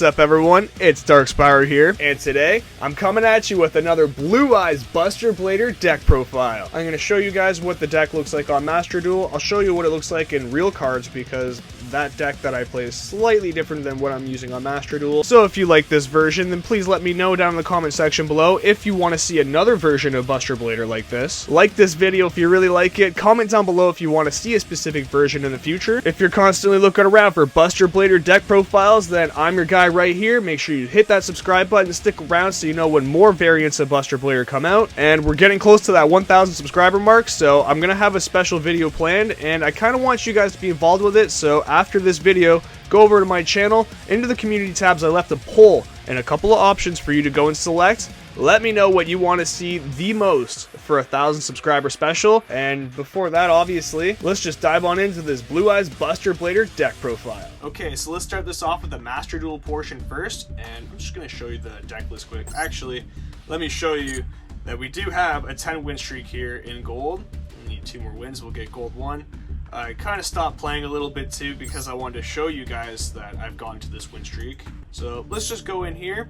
What's up everyone, it's DarkSpyro here, and today I'm coming at you with another Blue Eyes Buster Blader deck profile. I'm going to show you guys what the deck looks like on Master Duel. I'll show you what it looks like in real cards because that deck that I play is slightly different than what I'm using on Master Duel. So if you like this version, then please let me know down in the comment section below if you want to see another version of Buster Blader like this. Like this video if you really like it, comment down below if you want to see a specific version in the future. If you're constantly looking around for Buster Blader deck profiles, then I'm your guy right here. Make sure you hit that subscribe button and stick around so you know when more variants of Buster Blader come out. And we're getting close to that 1,000 subscriber mark, so I'm gonna have a special video planned, and I kind of want you guys to be involved with it. So after this video, go over to my channel, into the community tabs. I left a poll and a couple of options for you to go and select. Let me know what you want to see the most for a 1,000 subscriber special. And before that, obviously, let's just dive on into this Blue Eyes Buster Blader deck profile. Okay, so let's start this off with the Master Duel portion first, and I'm just going to show you the deck list quick. Actually, let me show you that we do have a 10 win streak here in gold. We need 2 more wins, we'll get gold 1. I kind of stopped playing a little bit too because I wanted to show you guys that I've gotten to this win streak. So let's just go in here,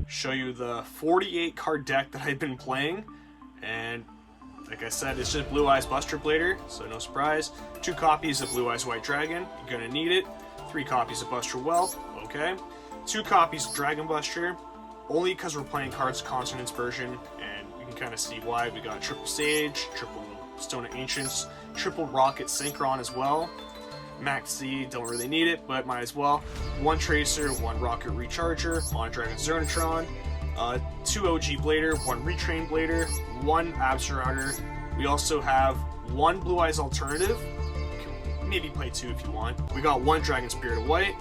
show you the 48 card deck that I've been playing, and like I said, it's just Blue Eyes Buster Blader, so no surprise. 2 copies of Blue Eyes White Dragon, you're gonna need it. 3 copies of Buster Whelp, okay. 2 copies of Dragon Buster, only because we're playing Cards Consonants version, and you can kind of see why. We got triple Sage, triple Stone of Ancients, triple Rocket Synchron as well. Max Z, don't really need it, but might as well. 1 Tracer, 1 Rocket Recharger, on Dragon Zernatron, 2 OG Blader, 1 Retrain Blader, 1 Absurrouter. We also have 1 Blue Eyes Alternative. You can maybe play 2 if you want. We got 1 Dragon Spirit of White,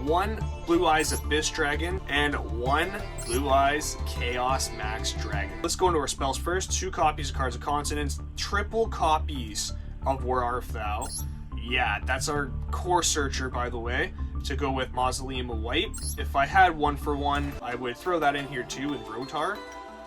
1 Blue Eyes Abyss Dragon, and 1 Blue Eyes Chaos Max Dragon. Let's go into our spells first. 2 copies of Cards of Consonance, triple copies of Where Art Thou. Yeah, that's our core searcher, by the way, to go with Mausoleum of White. If I had 1-for-1, I would throw that in here too with Rotar,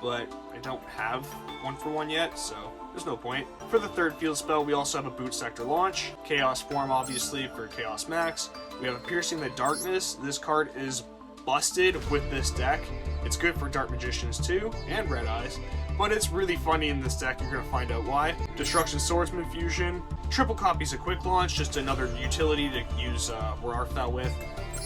but I don't have 1-for-1 yet, so there's no point. For the 3rd field spell, we also have a Boot Sector Launch, Chaos Form obviously for Chaos Max. We have a Piercing the Darkness. This card is busted with this deck. It's good for Dark Magicians too, and Red Eyes, but it's really funny in this deck. You're going to find out why. Destruction Swordsman Fusion, triple copies of Quick Launch, just another utility to use Where Art Thou with.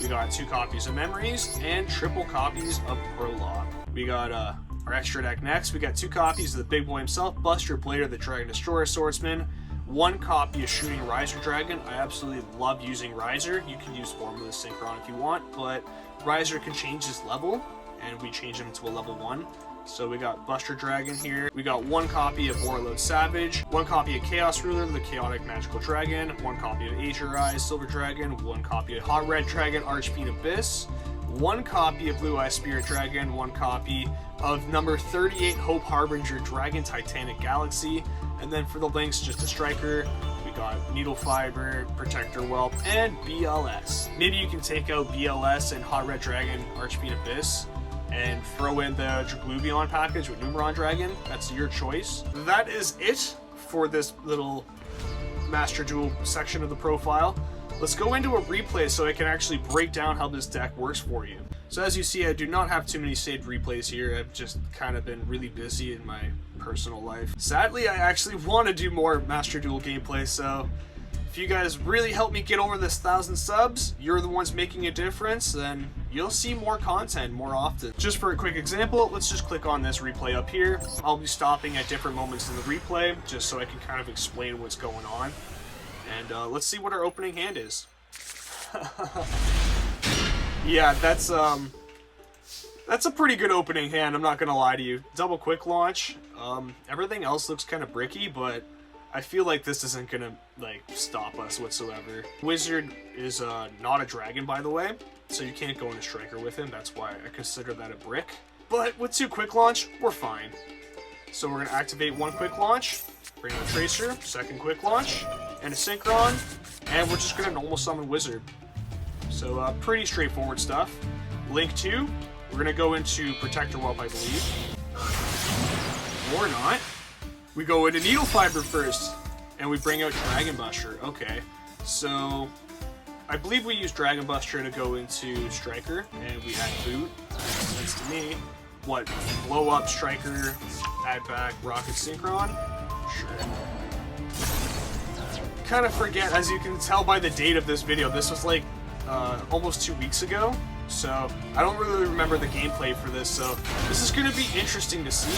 We got 2 copies of Memories, and triple copies of Prologue. We got our extra deck next. We got 2 copies of the big boy himself, Buster Blader, the Dragon Destroyer Swordsman, 1 copy of Shooting Riser Dragon. I absolutely love using Riser. You can use Formula Synchron if you want, but Riser can change his level, and we change him to a level 1. So we got Buster Dragon here. We got 1 copy of Warlord Savage, 1 copy of Chaos Ruler, the Chaotic Magical Dragon, 1 copy of Azure Eyes Silver Dragon, 1 copy of Hot Red Dragon Archfiend Abyss, 1 copy of Blue Eyes Spirit Dragon, 1 copy of number 38 Hope Harbinger Dragon Titanic Galaxy, and then for the links, just a striker. We got Needle Fiber, Protector Whelp, and BLS. Maybe you can take out BLS and Hot Red Dragon Archfiend Abyss and throw in the Dragluvion package with Numeron Dragon. That's your choice. That is it for this little Master Duel section of the profile. Let's go into a replay so I can actually break down how this deck works for you. So as you see, I do not have too many saved replays here. I've just kind of been really busy in my personal life. Sadly, I actually want to do more Master Duel gameplay, so if you guys really help me get over this 1,000 subs, you're the ones making a difference, then you'll see more content more often. Just for a quick example, let's just click on this replay up here. I'll be stopping at different moments in the replay, just so I can kind of explain what's going on. And let's see what our opening hand is. Yeah, that's a pretty good opening hand, I'm not gonna lie to you. Double Quick Launch. Everything else looks kind of bricky, but I feel like this isn't gonna like stop us whatsoever. Wizard is not a dragon, by the way, so you can't go into striker with him. That's why I consider that a brick. But with 2 Quick Launch, we're fine. So we're gonna activate 1 Quick Launch, bring in a Tracer, 2nd Quick Launch, and a Synchron, and we're just gonna normal summon Wizard. So pretty straightforward stuff. Link 2, we're gonna go into Protector Whelp, I believe. Or not. We go into Needle Fiber first, and we bring out Dragon Buster. Okay, so I believe we use Dragon Buster to go into Striker, and we add Boot. Sense to me. What? Blow up Striker, add back Rocket Synchron? Sure. Kind of forget, as you can tell by the date of this video, this was like almost 2 weeks ago. So I don't really remember the gameplay for this, so this is going to be interesting to see.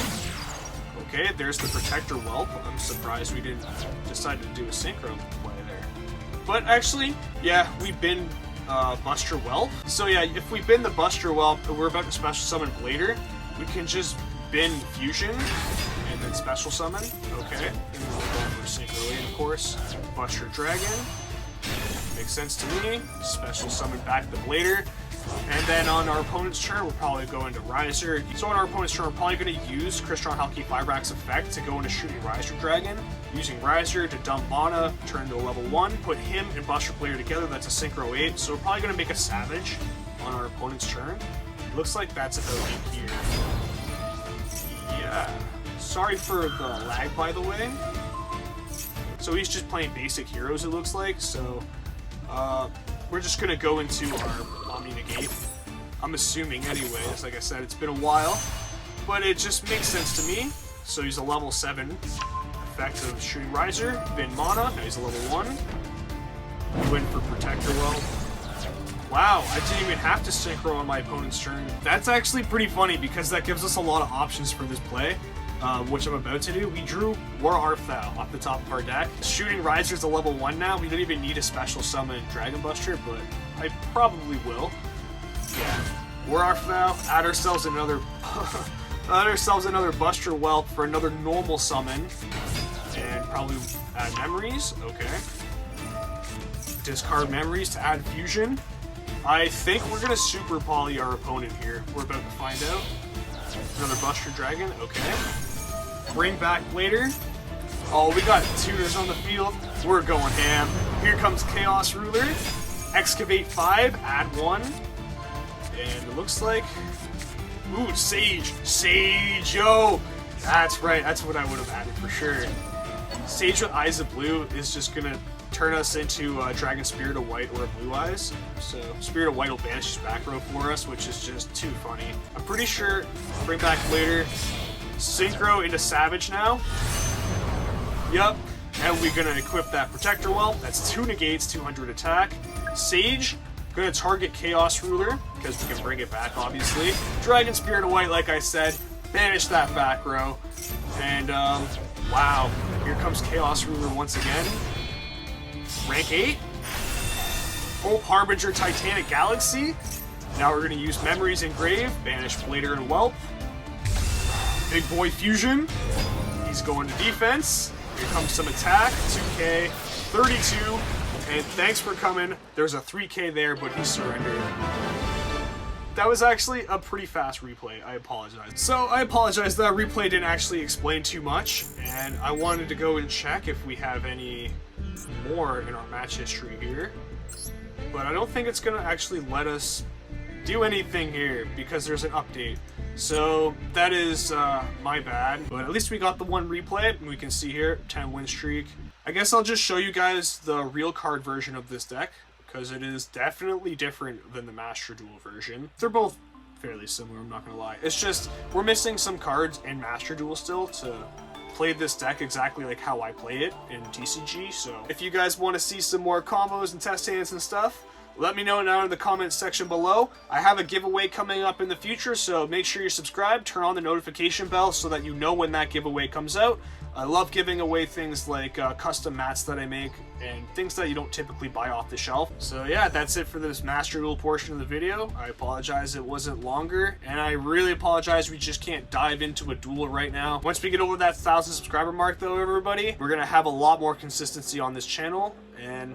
Okay, there's the Protector Whelp. I'm surprised we didn't decide to do a Synchro play there. But actually, yeah, we've been Buster Whelp. So yeah, if we bin the Buster Whelp and we're about to special summon Blader, we can just bin Fusion and then special summon. Okay, and then we'll go for Synchro 8, of course. Buster Dragon. Makes sense to me. Special summon back the Blader. And then on our opponent's turn, we'll probably go into Riser. So on our opponent's turn, we're probably going to use Crystron Halki Fibrax effect to go into Shooting Riser Dragon. Using Riser to dump mana, turn to a level 1, put him and Buster Player together, that's a Synchro 8. So we're probably going to make a Savage on our opponent's turn. Looks like that's about it here. Yeah. Sorry for the lag, by the way. So he's just playing basic heroes, it looks like. So we're just going to go into our Omni Negate. I'm assuming anyways, like I said, it's been a while. But it just makes sense to me. So he's a level 7 effect of Shooting Riser, bin mana, now he's a level 1. We went for Protector Whelp. Wow, I didn't even have to Synchro on my opponent's turn. That's actually pretty funny because that gives us a lot of options for this play. Which I'm about to do. We drew War Arthal off the top of our deck. Shooting Riser's a level 1 now. We don't even need a special summon Dragon Buster, but I probably will. Yeah. War Arthal, add ourselves another Buster Whelp for another normal summon. And probably add Memories. Okay. Discard Memories to add Fusion. I think we're gonna Super Poly our opponent here. We're about to find out. Another Buster Dragon, okay. Bring back Blader. Oh, we got tuners on the field. We're going ham. Here comes Chaos Ruler. Excavate 5, add 1. And it looks like... Ooh, Sage. Sage, yo! That's right, that's what I would have added for sure. Sage with Eyes of Blue is just gonna turn us into Dragon Spirit of White or a Blue Eyes. So Spirit of White will banish his back row for us, which is just too funny. I'm pretty sure bring back Blader, Synchro into Savage now. Yup. And we're gonna equip that Protector Whelp. That's 2 negates, 200 attack. Sage, gonna target Chaos Ruler, because we can bring it back obviously. Dragon Spirit of White, like I said, banish that back row. And wow, here comes Chaos Ruler once again. Rank 8. Hope Harbinger Titanic Galaxy. Now we're going to use Memories Engrave, banish Blader and Whelp. Big Boy Fusion. He's going to defense. Here comes some attack. 2k, 32. And thanks for coming. There's a 3k there, but he surrendered. That was actually a pretty fast replay. I apologize. So I apologize, that replay didn't actually explain too much. And I wanted to go and check if we have any more in our match history here, but I don't think it's gonna actually let us do anything here because there's an update. So that is my bad, but at least we got the one replay and we can see here 10 win streak. I guess I'll just show you guys the real card version of this deck because it is definitely different than the Master Duel version. They're both fairly similar, I'm not gonna lie. It's just we're missing some cards in Master Duel still to play this deck exactly like how I play it in TCG. So if you guys want to see some more combos and test hands and stuff, let me know down in the comments section below. I have a giveaway coming up in the future, so make sure you're subscribed, turn on the notification bell so that you know when that giveaway comes out. I love giving away things like custom mats that I make and things that you don't typically buy off the shelf. So yeah, that's it for this Master Duel portion of the video. I apologize it wasn't longer, and I really apologize we just can't dive into a duel right now. Once we get over that 1,000 subscriber mark though, everybody, we're gonna have a lot more consistency on this channel, and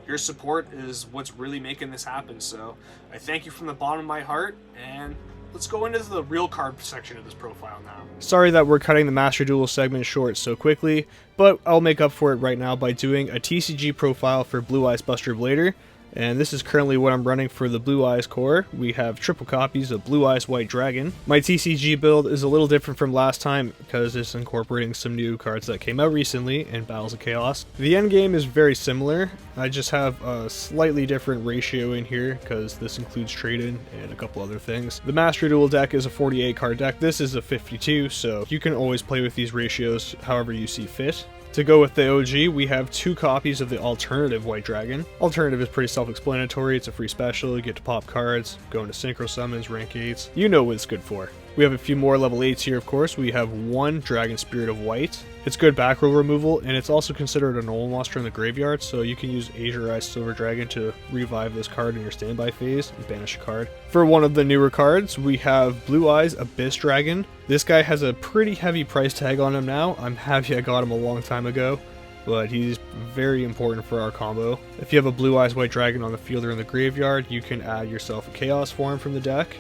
your support is what's really making this happen. So I thank you from the bottom of my heart, and let's go into the real card section of this profile now. Sorry that we're cutting the Master Duel segment short so quickly, but I'll make up for it right now by doing a TCG profile for Blue Eyes Buster Blader. And this is currently what I'm running for the Blue Eyes core. We have triple copies of Blue Eyes White Dragon. My TCG build is a little different from last time because it's incorporating some new cards that came out recently in Battles of Chaos. The end game is very similar. I just have a slightly different ratio in here because this includes trade-in and a couple other things. The Master Duel deck is a 48 card deck. This is a 52, so you can always play with these ratios however you see fit. To go with the OG, we have 2 copies of the Alternative White Dragon. Alternative is pretty self-explanatory. It's a free special, you get to pop cards, go into Synchro Summons, rank 8s. You know what it's good for. We have a few more level 8s here, of course. We have 1 Dragon Spirit of White. It's good back row removal, and it's also considered a normal monster in the graveyard, so you can use Azure Eyes Silver Dragon to revive this card in your standby phase and banish a card. For one of the newer cards, we have Blue Eyes Abyss Dragon. This guy has a pretty heavy price tag on him now. I'm happy I got him a long time ago, but he's very important for our combo. If you have a Blue Eyes White Dragon on the field or in the graveyard, you can add yourself a Chaos form from the deck.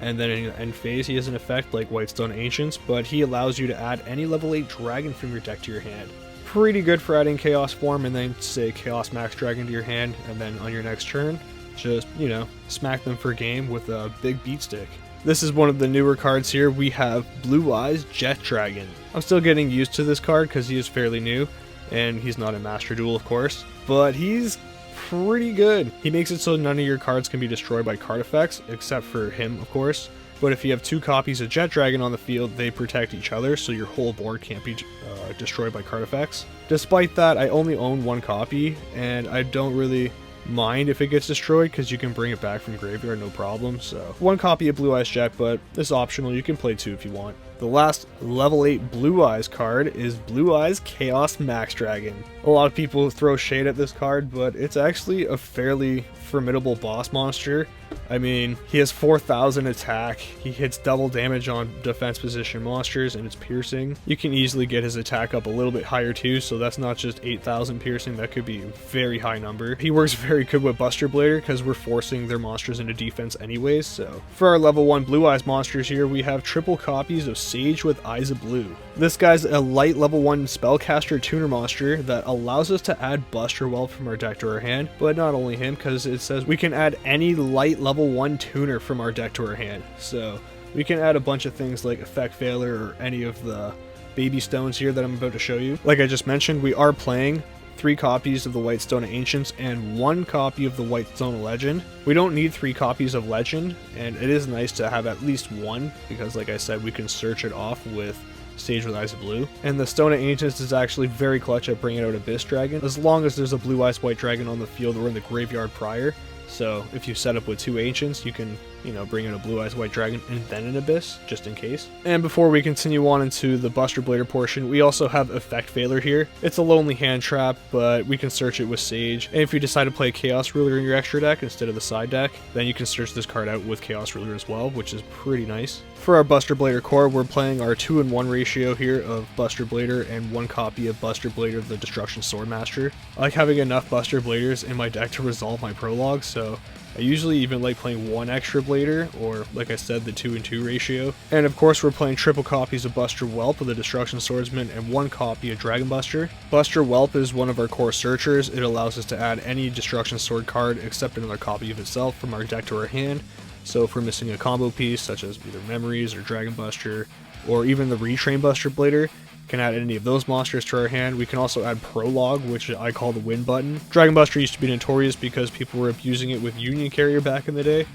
And then in end phase, he has an effect like Whitestone Ancients, but he allows you to add any level 8 dragon from your deck to your hand. Pretty good for adding Chaos form and then say Chaos Max Dragon to your hand, and then on your next turn, just, you know, smack them for game with a big beat stick. This is one of the newer cards here. We have Blue Eyes Jet Dragon. I'm still getting used to this card because he is fairly new, and he's not in Master Duel, of course, but he's pretty good. He makes it so none of your cards can be destroyed by card effects, except for him, of course. But if you have 2 copies of Jet Dragon on the field, they protect each other, so your whole board can't be destroyed by card effects. Despite that, I only own 1 copy, and I don't really mind if it gets destroyed because you can bring it back from graveyard no problem. So 1 copy of Blue Eyes Jet, but it's optional. You can play 2 if you want. The last level 8 Blue Eyes card is Blue Eyes Chaos Max Dragon. A lot of people throw shade at this card, but it's actually a fairly formidable boss monster. I mean, he has 4,000 attack, he hits double damage on defense position monsters, and it's piercing. You can easily get his attack up a little bit higher too, so that's not just 8,000 piercing, that could be a very high number. He works very good with Buster Blader because we're forcing their monsters into defense anyways, so. For our level 1 Blue Eyes monsters here, we have triple copies of Sage with Eyes of Blue. This guy's a light level 1 spellcaster tuner monster that allows us to add Buster Whelp from our deck to our hand, but not only him, because it says we can add any light level 1 tuner from our deck to our hand. So we can add a bunch of things like Effect Failure or any of the baby stones here that I'm about to show you. Like I just mentioned, we are playing 3 copies of the Whitestone Ancients and 1 copy of the Whitestone Legend. We don't need 3 copies of Legend, and it is nice to have at least 1 because, like I said, we can search it off with Sage with Eyes of Blue. And the Stone of Ancients is actually very clutch at bringing out Abyss Dragon, as long as there's a Blue Eyes White Dragon on the field or in the graveyard prior. So if you set up with 2 Ancients, you can, you know, bring in a Blue Eyes White Dragon and then an Abyss, just in case. And before we continue on into the Buster Blader portion, we also have Effect Failure here. It's a lonely hand trap, but we can search it with Sage. And if you decide to play Chaos Ruler in your extra deck instead of the side deck, then you can search this card out with Chaos Ruler as well, which is pretty nice. For our Buster Blader core, we're playing our 2-in-1 ratio here of Buster Blader and 1 copy of Buster Blader the Destruction Swordmaster. I like having enough Buster Bladers in my deck to resolve my prologue, so I usually even like playing 1 extra Blader, or like I said, the 2-in-2 ratio. And of course we're playing triple copies of Buster Whelp of the Destruction Swordsman and 1 copy of Dragon Buster. Buster Whelp is one of our core searchers. It allows us to add any Destruction Sword card except another copy of itself from our deck to our hand. So if we're missing a combo piece, such as either Memories or Dragon Buster, or even the Retrain Buster Blader, can add any of those monsters to our hand. We can also add Prologue, which I call the win button. Dragon Buster used to be notorious because people were abusing it with Union Carrier back in the day,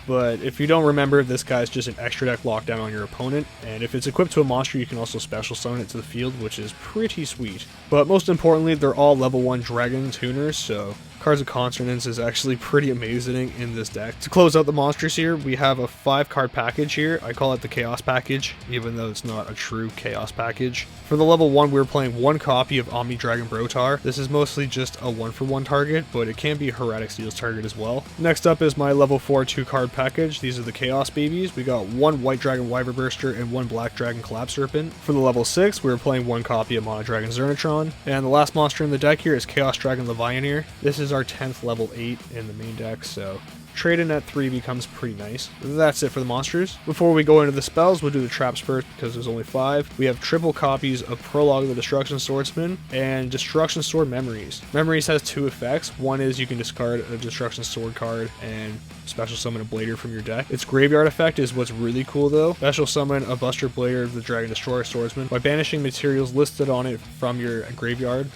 but if you don't remember, this guy's just an extra deck lockdown on your opponent, and if it's equipped to a monster, you can also special summon it to the field, which is pretty sweet. But most importantly, they're all level 1 Dragon tuners, so Cards of Consonance is actually pretty amazing in this deck. To close out the monsters here, we have a 5-card package here. I call it the Chaos Package, even though it's not a true Chaos Package. For the level 1, we're playing 1 copy of Omni Dragon Brotar. This is mostly just a 1-for-1 target, but it can be a Heretic Steel's target as well. Next up is my level 4 2-card package. These are the Chaos Babies. We got 1 White Dragon Wyvern Burster and 1 Black Dragon Collapse Serpent. For the level 6, we're playing 1 copy of Mono Dragon Zernatron. And the last monster in the deck here is Chaos Dragon Levianeer. This is our 10th level 8 in the main deck, so Trade-in at 3 becomes pretty nice. That's it for the monsters. Before we go into the spells, we'll do the traps first because there's only 5. We have triple copies of Prologue of the Destruction Swordsman and Destruction Sword Memories. Memories has 2 effects. One is you can discard a Destruction Sword card and special summon a Blader from your deck. Its graveyard effect is what's really cool though. Special summon a Buster Blader of the Dragon Destroyer Swordsman by banishing materials listed on it from your graveyard.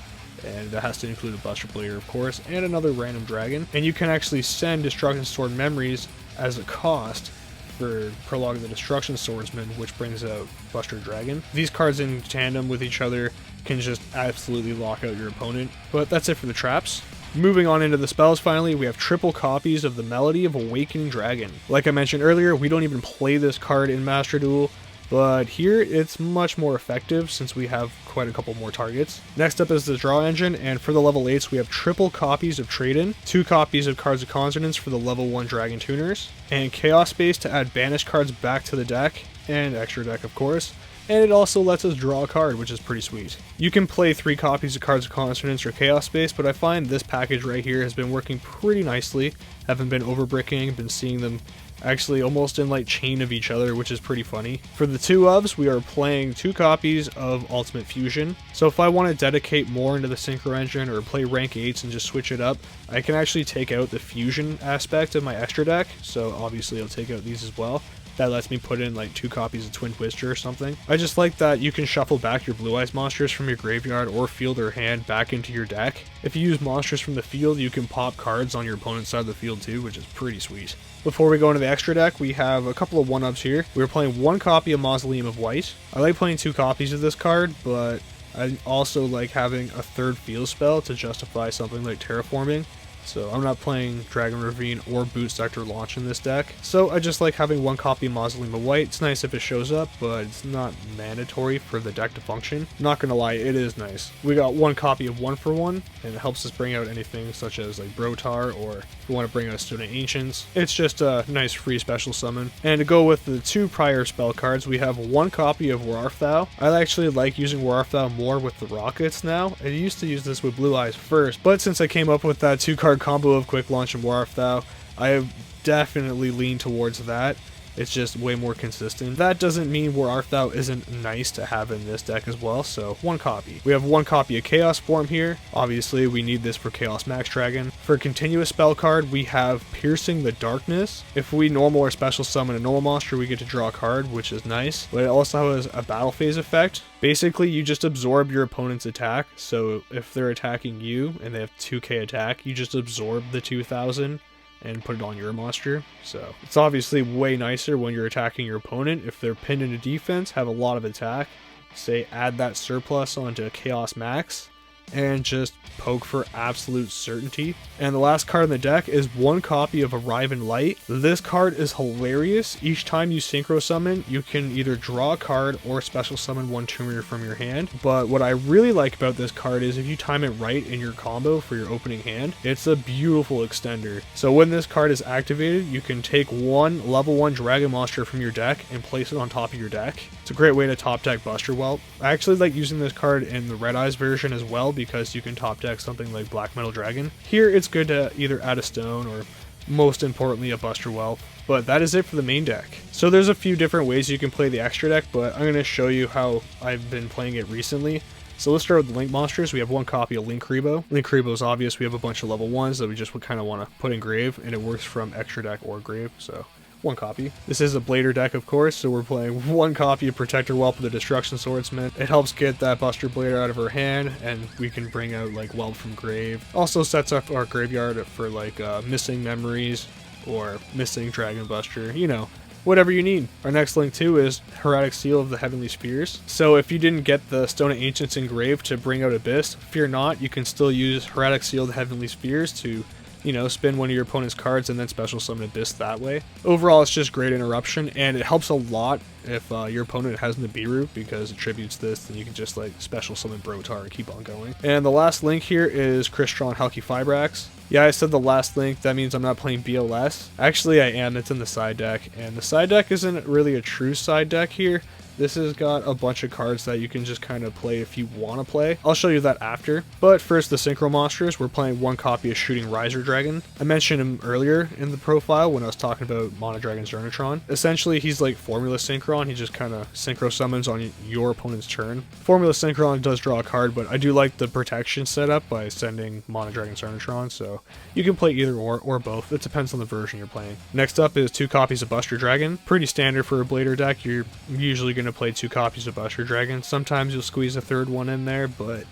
And that has to include a Buster Blader, of course, and another random dragon. And you can actually send Destruction Sword Memories as a cost for Prologue of the Destruction Swordsman, which brings out Buster Dragon. These cards in tandem with each other can just absolutely lock out your opponent. But that's it for the traps. Moving on into the spells finally, we have triple copies of the Melody of Awakening Dragon. Like I mentioned earlier, we don't even play this card in Master Duel, but here it's much more effective since we have quite a couple more targets. Next up is the draw engine, and for the level 8s we have triple copies of Trade-in, 2 copies of Cards of Consonance for the level 1 Dragon Tuners, and Chaos Space to add banished cards back to the deck, and extra deck of course. And it also lets us draw a card, which is pretty sweet. You can play 3 copies of Cards of Consonance or Chaos Space, but I find this package right here has been working pretty nicely. Haven't been overbricking, been seeing them actually almost in like chain of each other, which is pretty funny. For the 2 ofs, we are playing 2 copies of Ultimate Fusion. So if I want to dedicate more into the Synchro engine or play rank 8s and just switch it up, I can actually take out the fusion aspect of my extra deck. So obviously I'll take out these as well. That lets me put in like 2 copies of Twin Twister or something. I just like that you can shuffle back your Blue Eyes monsters from your graveyard or field or hand back into your deck. If you use monsters from the field, you can pop cards on your opponent's side of the field too, which is pretty sweet. Before we go into the extra deck, we have a couple of 1-ups here. We're playing 1 copy of Mausoleum of White. I like playing 2 copies of this card, but I also like having a 3rd field spell to justify something like Terraforming. So I'm not playing Dragon Ravine or Boot Sector Launch in this deck. So I just like having 1 copy of Mausoleum of White. It's nice if it shows up, but it's not mandatory for the deck to function. Not gonna lie, it is nice. We got 1 copy of 1-for-1, and it helps us bring out anything such as like Brotar, or if we want to bring out Student Ancients. It's just a nice free special summon. And to go with the 2 prior spell cards, we have 1 copy of Warfthau. I actually like using Warfthau more with the rockets now. I used to use this with Blue Eyes first, but since I came up with that 2-card combo of Quick Launch and Warfthau, I have definitely leaned towards that. It's just way more consistent. That doesn't mean Warfthau isn't nice to have in this deck as well, so 1 copy. We have 1 copy of Chaos Form here. Obviously, we need this for Chaos Max Dragon. For a continuous spell card, we have Piercing the Darkness. If we normal or special summon a normal monster, we get to draw a card, which is nice. But it also has a battle phase effect. Basically, you just absorb your opponent's attack, so if they're attacking you and they have 2k attack, you just absorb the 2000 and put it on your monster. So it's obviously way nicer when you're attacking your opponent. If they're pinned into defense, have a lot of attack, say add that surplus onto Chaos Max and just poke for absolute certainty. And the last card in the deck is 1 copy of Arrive in Light. This card is hilarious. Each time you synchro summon, you can either draw a card or special summon 1 tuner from your hand. But what I really like about this card is if you time it right in your combo for your opening hand, it's a beautiful extender. So when this card is activated, you can take 1 level 1 dragon monster from your deck and place it on top of your deck. It's a great way to top deck Buster Whelp. I actually like using this card in the Red Eyes version as well, because you can top deck something like Black Metal Dragon. Here it's good to either add a stone or most importantly a Buster Whelp. But that is it for the main deck. So there's a few different ways you can play the extra deck, but I'm going to show you how I've been playing it recently. So let's start with the Link monsters. We have 1 copy of Link Rebo. Link Rebo is obvious. We have a bunch of level 1s that we just would kind of want to put in grave, and it works from extra deck or grave, so 1 copy. This is a Blader deck, of course, so we're playing 1 copy of Protector Whelp of the Destruction Swordsman. It helps get that Buster Blader out of her hand, and we can bring out like Whelp from grave. Also sets up our graveyard for like missing memories or missing Dragon Buster, you know, whatever you need. Our next link too is Heretic Seal of the Heavenly Spheres. So if you didn't get the Stone of Ancients engraved to bring out Abyss, fear not, you can still use Heretic Seal of the Heavenly Spheres to, you know, spin one of your opponent's cards and then special summon Abyss that way. Overall, it's just great interruption, and it helps a lot if your opponent has Nibiru, because it tributes this, then you can just like special summon Brotar and keep on going. And the last link here is Crystron Halki Fibrax. Yeah, I said the last link, that means I'm not playing BLS. Actually, I am, it's in the side deck, and the side deck isn't really a true side deck here. This has got a bunch of cards that you can just kind of play if you want to play. I'll show you that after. But first, the Synchron Monsters. We're playing one copy of Shooting Riser Dragon. I mentioned him earlier in the profile when I was talking about Mono Dragon Zernatron. Essentially, he's like Formula Synchron. He just kind of synchro summons on your opponent's turn. Formula Synchron does draw a card, but I do like the protection setup by sending Mono Dragon Zernatron, so you can play either or both. It depends on the version you're playing. Next up is 2 copies of Buster Dragon. Pretty standard for a Blader deck. You're usually going to play 2 copies of Buster Dragon. Sometimes you'll squeeze a third one in there, but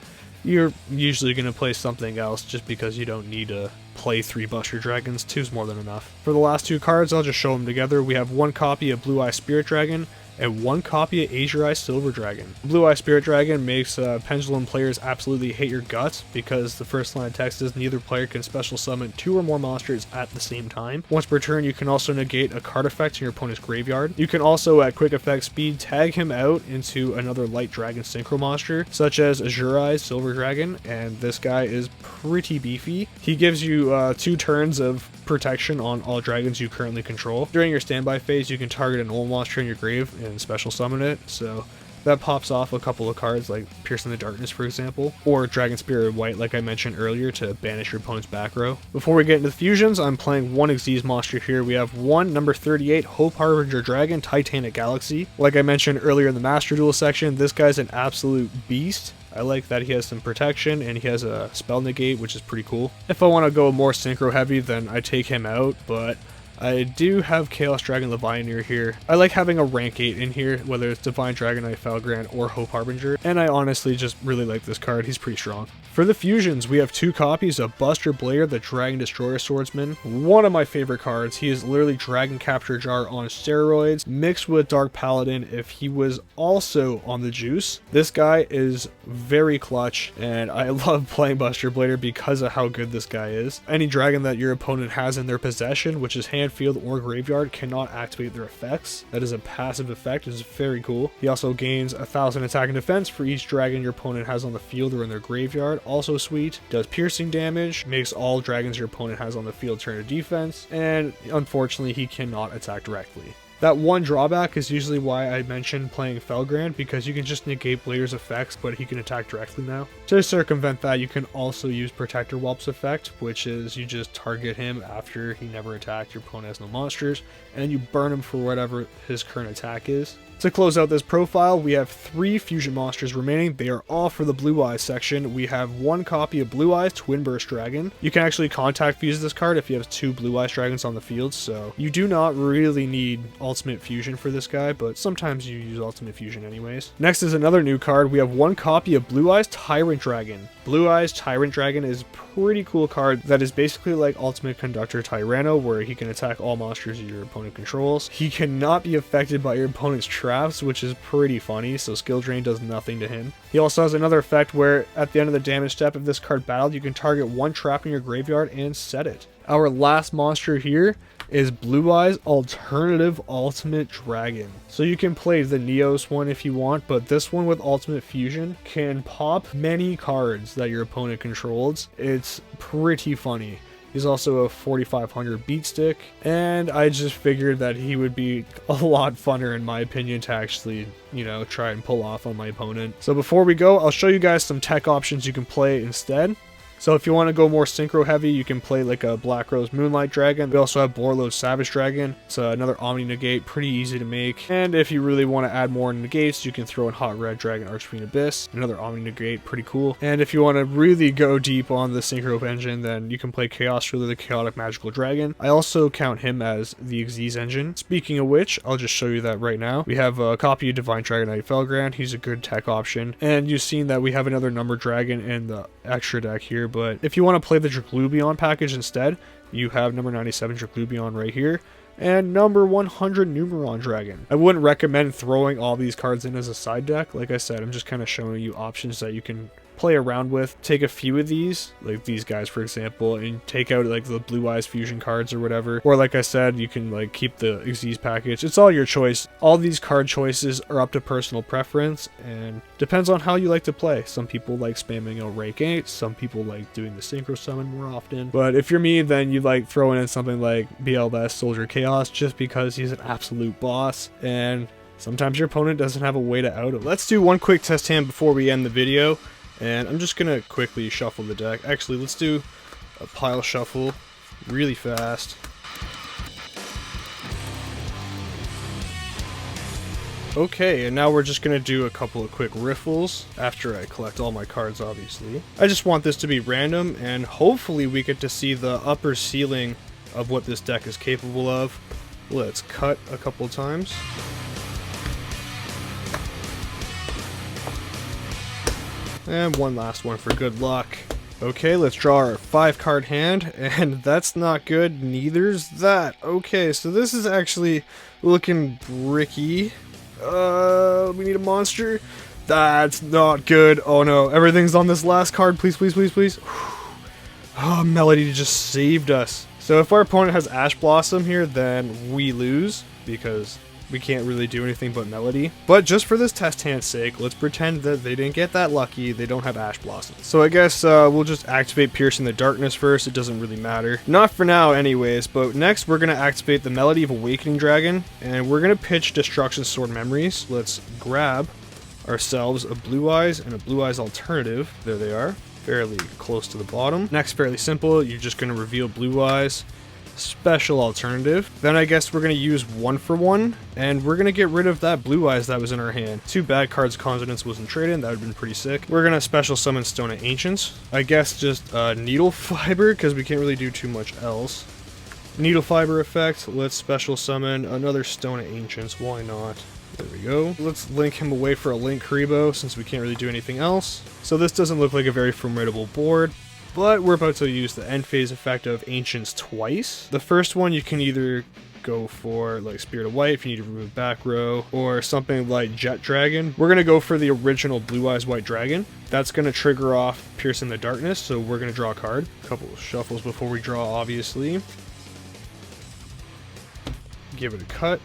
you're usually going to play something else just because you don't need to play 3 Buster Dragons. 2's more than enough. For the last 2 cards, I'll just show them together. We have 1 copy of Blue Eye Spirit Dragon and 1 copy of Azure Eye Silver Dragon. Blue Eye Spirit Dragon makes Pendulum players absolutely hate your guts because the first line of text is neither player can special summon 2 or more monsters at the same time. Once per turn, you can also negate a card effect in your opponent's graveyard. You can also, at quick effect speed, tag him out into another light dragon synchro monster, such as Azure Eye Silver Dragon, and this guy is pretty beefy. He gives you 2 turns of protection on all dragons you currently control. During your standby phase, you can target an old monster in your grave and special summon it, so that pops off a couple of cards like Piercing the Darkness, for example, or Dragon Spirit White, like I mentioned earlier, to banish your opponent's back row. Before we get into the fusions, I'm playing 1 Xyz monster here. We have 1 number 38 Hope Harbinger Dragon Titanic Galaxy. Like I mentioned earlier in the Master Duel section, this guy's an absolute beast. I like that he has some protection and he has a spell negate, which is pretty cool. If I want to go more synchro heavy, then I take him out, but I do have Chaos Dragon Levianeer here. I like having a rank 8 in here, whether it's Divine Dragonite, Felgrand, or Hope Harbinger, and I honestly just really like this card. He's pretty strong. For the fusions, we have 2 copies of Buster Blader, the Dragon Destroyer Swordsman. One of my favorite cards. He is literally Dragon Capture Jar on steroids, mixed with Dark Paladin if he was also on the juice. This guy is very clutch, and I love playing Buster Blader because of how good this guy is. Any dragon that your opponent has in their possession, which is hand, field, or graveyard, cannot activate their effects. That is a passive effect. It's very cool. He also gains 1,000 attack and defense for each dragon your opponent has on the field or in their graveyard. Also sweet. Does piercing damage, makes all dragons your opponent has on the field turn to defense, and unfortunately he cannot attack directly. That one drawback is usually why I mentioned playing Felgrand, because you can just negate Blader's effects, but he can attack directly now. To circumvent that, you can also use Protector Whelp's effect, which is you just target him after he never attacked, your opponent has no monsters, and then you burn him for whatever his current attack is. To close out this profile, we have 3 fusion monsters remaining. They are all for the Blue Eyes section. We have 1 copy of Blue Eyes Twin Burst Dragon. You can actually contact fuse this card if you have 2 Blue Eyes Dragons on the field, so you do not really need Ultimate Fusion for this guy, but sometimes you use Ultimate Fusion anyways. Next is another new card. We have 1 copy of Blue Eyes Tyrant Dragon. Blue Eyes Tyrant Dragon is a pretty cool card that is basically like Ultimate Conductor Tyranno, where he can attack all monsters your opponent controls. He cannot be affected by your opponent's traps, which is pretty funny, so Skill Drain does nothing to him. He also has another effect where at the end of the damage step, if this card battled, you can target 1 trap in your graveyard and set it. Our last monster here is Blue Eyes Alternative Ultimate Dragon. So you can play the Neos one if you want, but this one with Ultimate Fusion can pop many cards that your opponent controls. It's pretty funny. He's also a 4500 beat stick, and I just figured that he would be a lot funner in my opinion to actually, try and pull off on my opponent. So before we go, I'll show you guys some tech options you can play instead. So if you want to go more synchro heavy, you can play like a Black Rose Moonlight Dragon. We also have Borlo's Savage Dragon. It's another Omni Negate, pretty easy to make. And if you really want to add more negates, you can throw in Hot Red Dragon Archfiend Abyss. Another Omni Negate, pretty cool. And if you want to really go deep on the synchro engine, then you can play Chaos Ruler, the Chaotic Magical Dragon. I also count him as the Xyz engine. Speaking of which, I'll just show you that right now. We have a copy of Divine Dragonite Felgrand. He's a good tech option. And you've seen that we have another number dragon in the extra deck here, but if you want to play the Draglubion package instead, you have number 97 Draglubion right here, and number 100 Numeron Dragon. I wouldn't recommend throwing all these cards in as a side deck. Like I said, I'm just kind of showing you options that you can play around with. Take a few of these, like these guys for example, and take out like the Blue Eyes fusion cards or whatever. Or like I said, you can like keep the Xyz package. It's all your choice. All these card choices are up to personal preference and depends on how you like to play. Some people like spamming out rank 8, some people like doing the synchro summon more often. But if you're me, then you like throwing in something like BLS Soldier Chaos just because he's an absolute boss, and Sometimes your opponent doesn't have a way to out it. Let's do one quick test hand before we end the video, and I'm just gonna quickly shuffle the deck. Actually, let's do a pile shuffle really fast. Okay, and now we're just gonna do a couple of quick riffles after I collect all my cards, obviously. I just want this to be random, and hopefully we get to see the upper ceiling of what this deck is capable of. Let's cut a couple of times. And one last one for good luck. Okay, let's draw our 5-card hand, and that's not good, neither's that. Okay, so this is actually looking bricky. We need a monster. That's not good. Oh no, everything's on this last card. Please, please, please, please. Oh, Melody just saved us. So if our opponent has Ash Blossom here, then we lose, because we can't really do anything but Melody. But just for this test hand's sake, let's pretend that they didn't get that lucky, they don't have Ash Blossom. So I guess we'll just activate Piercing the Darkness first, it doesn't really matter. Not for now anyways, but next we're going to activate the Melody of Awakening Dragon, and we're going to pitch Destruction Sword Memories. Let's grab ourselves a Blue Eyes and a Blue Eyes alternative. There they are, fairly close to the bottom. Next, fairly simple, you're just going to reveal Blue Eyes. Special alternative. Then I guess we're going to use 1-for-1, and we're going to get rid of that Blue Eyes that was in our hand. Too bad Cards Consonance wasn't traded, that would have been pretty sick. We're going to special summon Stone of Ancients. I guess just Needle Fiber, because we can't really do too much else. Needle Fiber effect, let's special summon another Stone of Ancients, why not? There we go. Let's link him away for a Link Karibo, since we can't really do anything else. So this doesn't look like a very formidable board. But we're about to use the end phase effect of Ancients twice. The first one you can either go for like Spirit of White if you need to remove back row, or something like Jet Dragon. We're going to go for the original Blue Eyes White Dragon. That's going to trigger off Piercing the Darkness, so we're going to draw a card. A couple of shuffles before we draw, obviously. Give it a cut.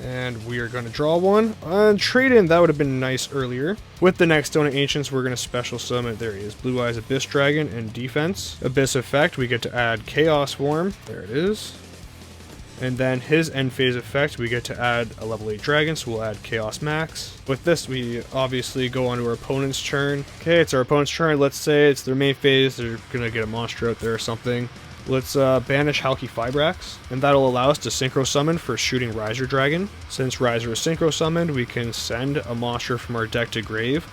And we are going to draw one. Trade in, that would have been nice earlier. With the next Stone of Ancients, we're going to special summon, there he is, Blue Eyes Abyss Dragon and defense. Abyss effect, we get to add Chaos Form. There it is. And then his end phase effect, we get to add a level 8 dragon, so we'll add Chaos Max. With this, we obviously go on to our opponent's turn. Okay, it's our opponent's turn. Let's say it's their main phase. They're going to get a monster out there or something. Let's banish Halki Fibrax, and that'll allow us to Synchro Summon for Shooting Riser Dragon. Since Riser is Synchro Summoned, we can send a monster from our deck to grave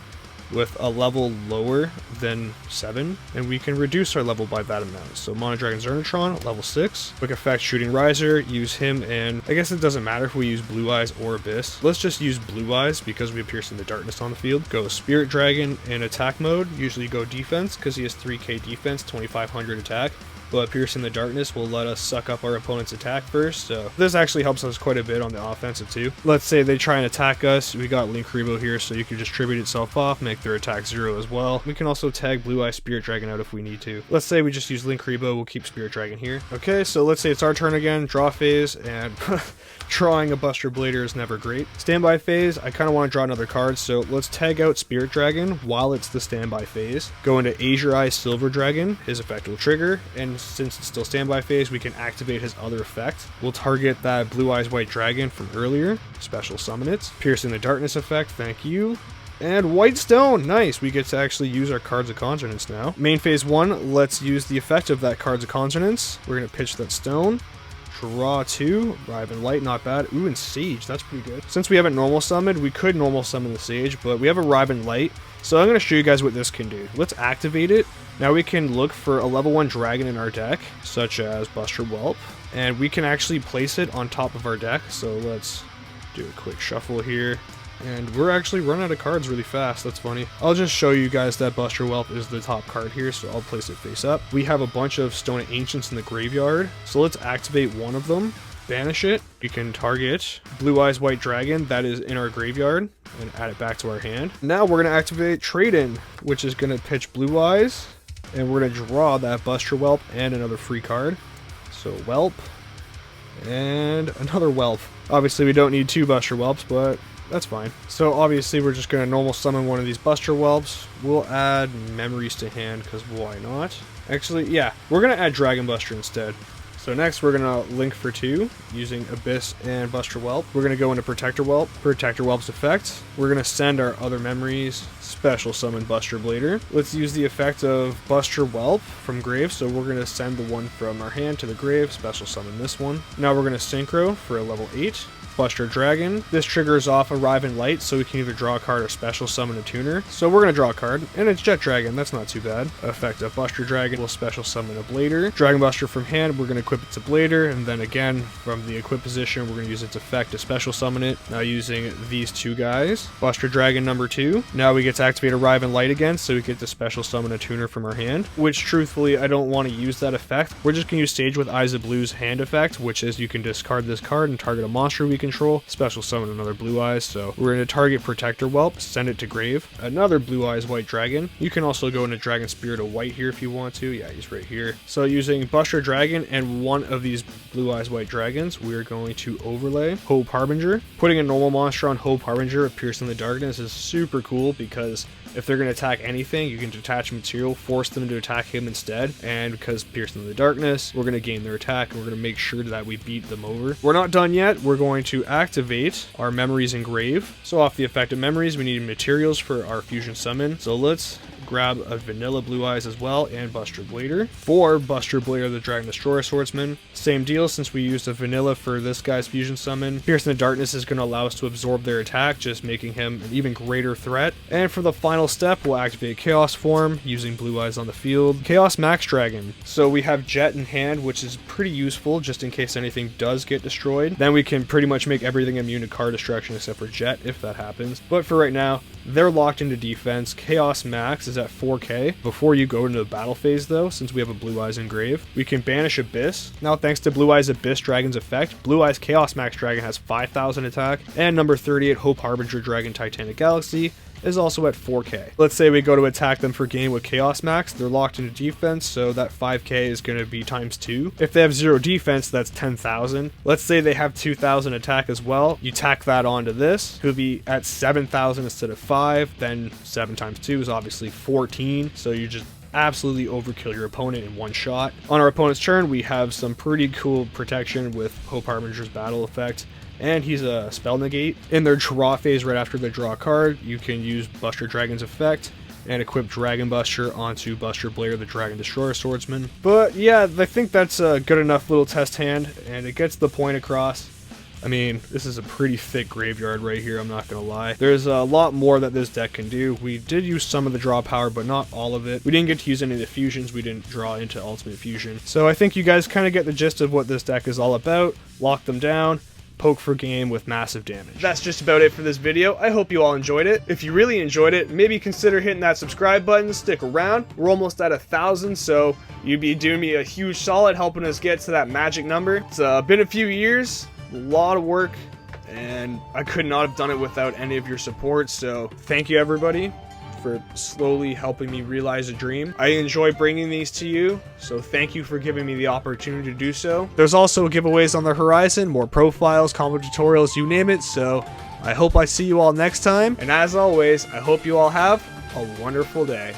with a level lower than 7, and we can reduce our level by that amount. So Mono Dragon Zernatron, level 6. Quick effect, Shooting Riser, use him, and I guess it doesn't matter if we use Blue Eyes or Abyss. Let's just use Blue Eyes because we have Piercing the Darkness on the field. Go Spirit Dragon in attack mode, usually go defense because he has 3k defense, 2500 attack. But Piercing the Darkness will let us suck up our opponent's attack first, so this actually helps us quite a bit on the offensive too. Let's say they try and attack us, we got Link Karibo here, so you can just tribute itself off, make their attack 0 as well. We can also tag Blue Eye Spirit Dragon out if we need to. Let's say we just use Link Karibo, we'll keep Spirit Dragon here. Okay, so let's say it's our turn again, draw phase, and drawing a Buster Blader is never great. Standby phase, I kind of want to draw another card, so let's tag out Spirit Dragon while it's the standby phase. Go into Azure Eye Silver Dragon, his effect will trigger, and since it's still standby phase, we can activate his other effect. We'll target that Blue Eyes White Dragon from earlier, special summon it. Piercing the Darkness effect, thank you. And White Stone, nice, we get to actually use our Cards of Consonance now. Main phase 1, let's use the effect of that Cards of Consonance. We're going to pitch that stone. Draw 2, Riven Light, not bad. Ooh, and Sage, that's pretty good. Since we haven't normal summoned, we could normal summon the Sage, but we have a Riven Light, so I'm going to show you guys what this can do. Let's activate it. Now we can look for a level 1 dragon in our deck, such as Buster Whelp, and we can actually place it on top of our deck, so let's do a quick shuffle here. And we're actually running out of cards really fast, that's funny. I'll just show you guys that Buster Whelp is the top card here, so I'll place it face up. We have a bunch of Stone of Ancients in the graveyard, so let's activate one of them, banish it. We can target Blue Eyes White Dragon that is in our graveyard, and add it back to our hand. Now we're going to activate Trade-In, which is going to pitch Blue Eyes, and we're going to draw that Buster Whelp and another free card. So Whelp, and another Whelp. Obviously we don't need 2 Buster Whelps, but that's fine. So obviously we're just going to normal summon one of these Buster Whelps. We'll add Memories to hand, because why not? Actually, yeah, we're going to add Dragon Buster instead. So next we're gonna link for 2 using Abyss and Buster Whelp. We're gonna go into Protector Whelp. Protector Whelp's effect. We're gonna send our other memories, special summon Buster Blader. Let's use the effect of Buster Whelp from grave. So we're gonna send the one from our hand to the grave, special summon this one. Now we're gonna synchro for a level 8. Buster Dragon. This triggers off Arrive in Light, so we can either draw a card or special summon a tuner. So we're going to draw a card, and it's Jet Dragon. That's not too bad. Effect of Buster Dragon will special summon a Blader. Dragon Buster from hand, we're going to equip it to Blader, and then again, from the equip position, we're going to use its effect to special summon it. Now using these 2 guys. Buster Dragon number 2. Now we get to activate Arrive in Light again, so we get to special summon a tuner from our hand, which truthfully, I don't want to use that effect. We're just going to use Sage with Eyes of Blue's hand effect, which is you can discard this card and target a monster we control, special summon another Blue Eyes. So we're going to target Protector Whelp, send it to grave, another Blue Eyes White Dragon. You can also go into Dragon Spirit of White here if you want to. Yeah, he's right here. So using Buster Dragon and one of these Blue Eyes White Dragons, we're going to overlay Hope Harbinger. Putting a normal monster on Hope Harbinger of Pierce in the Darkness is super cool because if they're going to attack anything, you can detach material, force them to attack him instead, and because Pierce in the Darkness, we're going to gain their attack, and we're going to make sure that we beat them over. We're not done yet. We're going to activate our memories in grave. So off the effect of memories, we need materials for our fusion summon. So let's grab a vanilla Blue Eyes as well and Buster Blader. For Buster Blader, the Dragon Destroyer Swordsman, same deal since we used a vanilla for this guy's fusion summon. Pierce in the Darkness is going to allow us to absorb their attack, just making him an even greater threat. And for the final step, we'll activate Chaos form using Blue Eyes on the field. Chaos Max Dragon. So we have Jet in hand, which is pretty useful just in case anything does get destroyed. Then we can pretty much make everything immune to card destruction except for Jet if that happens. But for right now, they're locked into defense. Chaos Max is at 4k. Before you go into the battle phase though, since we have a Blue Eyes in grave, we can banish Abyss. Now thanks to Blue Eyes Abyss Dragon's effect, Blue Eyes Chaos Max Dragon has 5,000 attack, and number 38 Hope Harbinger Dragon Titanic Galaxy is also at 4k. Let's say we go to attack them for game with Chaos Max, they're locked into defense, so that 5k is going to be times 2. If they have 0 defense, that's 10,000. Let's say they have 2,000 attack as well. You tack that onto this, who'll be at 7,000 instead of 5, then 7 times 2 is obviously 14, so you just absolutely overkill your opponent in one shot. On our opponent's turn, we have some pretty cool protection with Hope Harbinger's battle effect, and he's a spell negate. In their draw phase, right after they draw a card, you can use Buster Dragon's effect and equip Dragon Buster onto Buster Blader, the Dragon Destroyer Swordsman. But yeah, I think that's a good enough little test hand, and it gets the point across. I mean, this is a pretty thick graveyard right here, I'm not gonna lie. There's a lot more that this deck can do. We did use some of the draw power, but not all of it. We didn't get to use any of the fusions, we didn't draw into Ultimate Fusion. So I think you guys kind of get the gist of what this deck is all about. Lock them down, poke for game with massive damage. That's just about it for this video. I hope you all enjoyed it. If you really enjoyed it, maybe consider hitting that subscribe button, stick around. We're almost at 1,000, so you'd be doing me a huge solid helping us get to that magic number. It's been a few years, a lot of work, and I could not have done it without any of your support, so thank you everybody for slowly helping me realize a dream. I enjoy bringing these to you, so thank you for giving me the opportunity to do so. There's also giveaways on the horizon, more profiles, combo tutorials, you name it, so I hope I see you all next time, and as always, I hope you all have a wonderful day.